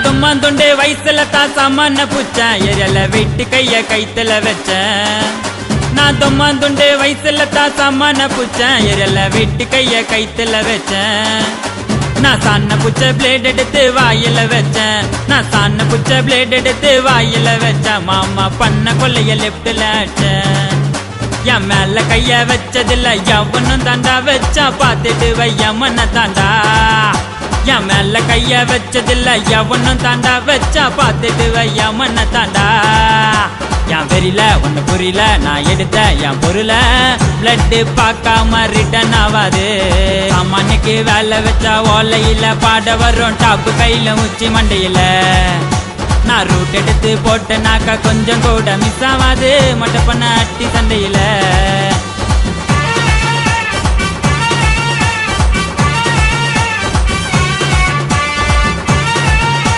தும்மாந்துண்டே வயசுல தான் சாமான பூச்சேன் எரியல வெட்டு கைய கைத்துல வச்சேன் நான் தும்மாந்துண்டே வயசுல தான் சாமான பூச்சேன் எரியல வெட்டு கைய கைத்துல வச்சேன் நான் சாண்ண புச்ச பிளேட் எடுத்து வாயில வச்சேன் நான் சாண்ண புச்ச பிளேட் எடுத்து வாயில வச்சேன் மாமா பண்ண கொள்ளைய லெப்ட்ல அடிச்சேன் என் மேல கைய வச்சதில்ல எவனும் தாண்டா வச்சா பார்த்துட்டு வையம்மன தாண்டா என் மேல கைய வச்சதில்ல எவனும் தாண்டா வச்சா பார்த்துட்டு வையம்மன தாண்டா என் வெறியில ஒண்ணு புரியல நான் எடுத்த என் பொருள பிளட் பார்க்காம ரிட்டன் ஆவாது சாமானுக்கு வேலை வச்சா ஓலையில பாட வரும் டாப்பு கையில உச்சி மண்டையில நான் ரூட் எடுத்து போட்டனாக்கா கொஞ்சம் கூட மிஸ் ஆகாது மொட்டை பண்ண அட்டி சண்டையில